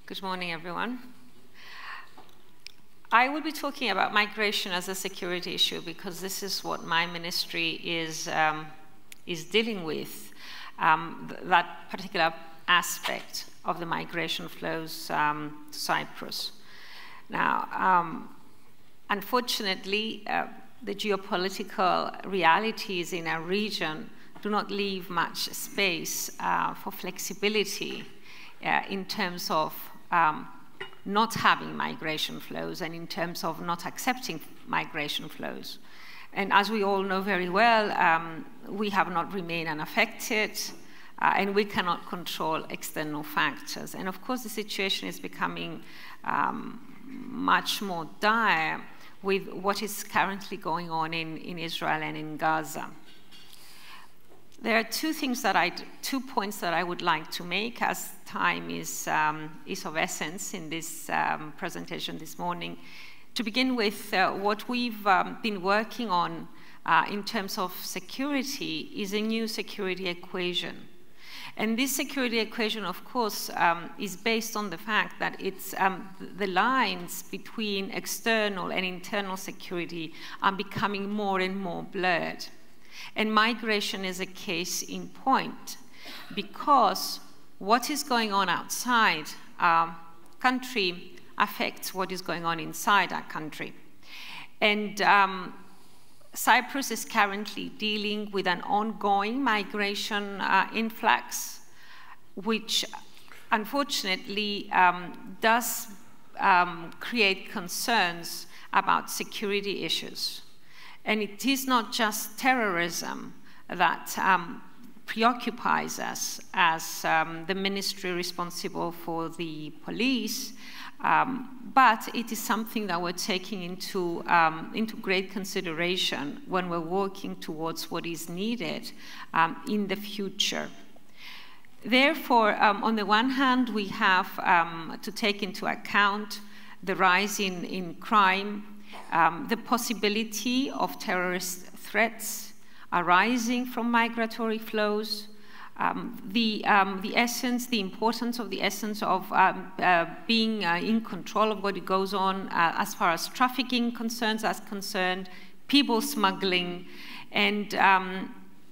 Good morning, everyone. I will be talking about migration as a security issue because this is what my ministry is dealing with, that particular aspect of the migration flows to Cyprus. Now, unfortunately, the geopolitical realities in our region do not leave much space for flexibility in terms of not having migration flows and in terms of not accepting migration flows. And as we all know very well, we have not remained unaffected and we cannot control external factors. And of course, the situation is becoming much more dire with what is currently going on in Israel and in Gaza. There are two points that I would like to make, as time is of essence in this presentation this morning. To begin with, what we've been working on in terms of security is a new security equation. And this security equation, of course, is based on the fact that it's the lines between external and internal security are becoming more and more blurred. And migration is a case in point, because what is going on outside our country affects what is going on inside our country. And Cyprus is currently dealing with an ongoing migration influx, which unfortunately does create concerns about security issues. And it is not just terrorism that preoccupies us as the ministry responsible for the police, but it is something that we're taking into great consideration when we're working towards what is needed in the future. Therefore, on the one hand, we have to take into account the rise in crime, the possibility of terrorist threats arising from migratory flows, the importance of being in control of what goes on as far as trafficking is concerned, people smuggling, and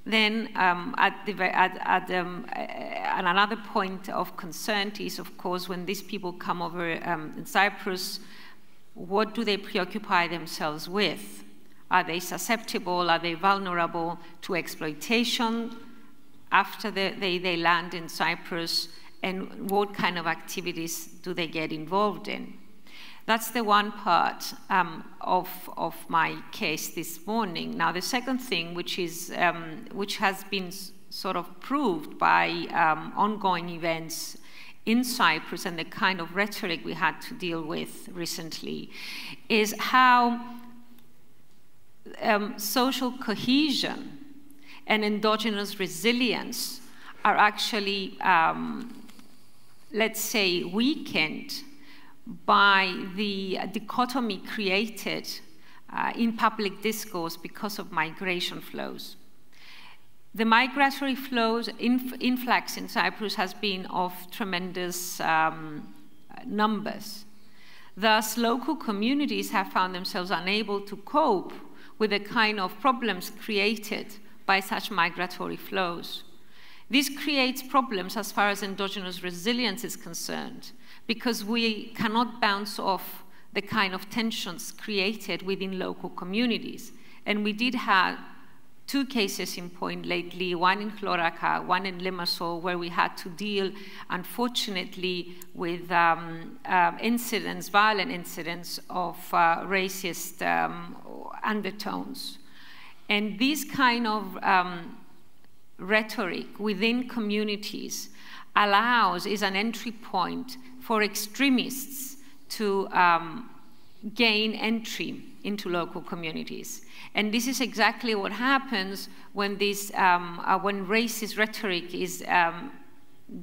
then another point of concern is, of course, when these people come over in Cyprus, what do they preoccupy themselves with? Are they susceptible? Are they vulnerable to exploitation after they land in Cyprus? And what kind of activities do they get involved in? That's the one part of my case this morning. Now, the second thing, which has been sort of proved by ongoing events in Cyprus and the kind of rhetoric we had to deal with recently, is how social cohesion and endogenous resilience are actually, let's say, weakened by the dichotomy created in public discourse because of migration flows. The migratory flows, influx in Cyprus has been of tremendous numbers. Thus, local communities have found themselves unable to cope with the kind of problems created by such migratory flows. This creates problems as far as endogenous resilience is concerned, because we cannot bounce off the kind of tensions created within local communities. And we did have two cases in point lately, one in Chloraka, one in Limassol, where we had to deal, unfortunately, with violent incidents of racist undertones. And this kind of rhetoric within communities is an entry point for extremists to gain entry into local communities. And this is exactly what happens when racist rhetoric is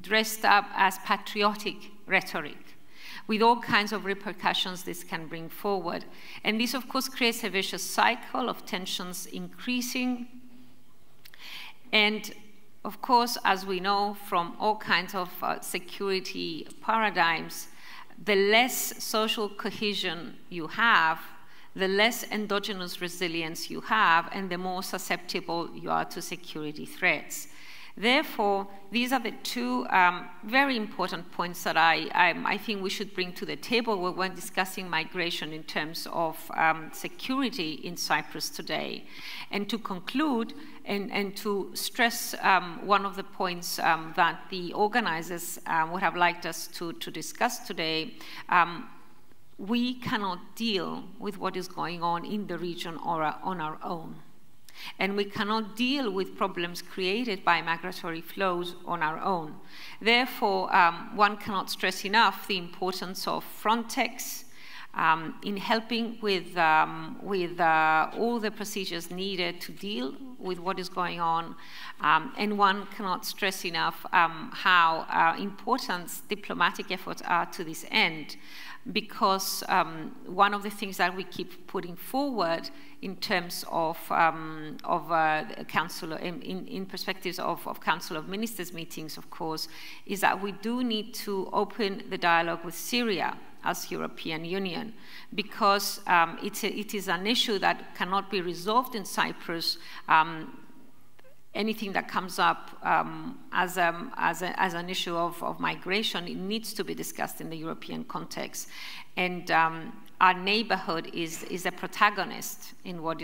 dressed up as patriotic rhetoric, with all kinds of repercussions this can bring forward. And this, of course, creates a vicious cycle of tensions increasing. And of course, as we know from all kinds of security paradigms, the less social cohesion you have, the less endogenous resilience you have, and the more susceptible you are to security threats. Therefore, these are the two very important points that I think we should bring to the table when discussing migration in terms of security in Cyprus today. And to conclude and to stress one of the points that the organizers would have liked us to discuss today, we cannot deal with what is going on in the region or on our own. And we cannot deal with problems created by migratory flows on our own. Therefore, one cannot stress enough the importance of Frontex in helping with all the procedures needed to deal with what is going on. And one cannot stress enough how important diplomatic efforts are to this end, because one of the things that we keep putting forward in terms of Council, in perspectives of Council of Ministers meetings, of course, is that we do need to open the dialogue with Syria as European Union, because it is an issue that cannot be resolved in Cyprus. Anything that comes up as an issue of migration, it needs to be discussed in the European context. And our neighborhood is a protagonist in what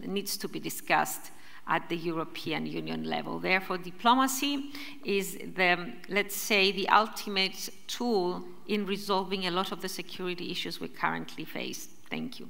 needs to be discussed at the European Union level. Therefore, diplomacy is let's say, the ultimate tool in resolving a lot of the security issues we currently face. Thank you.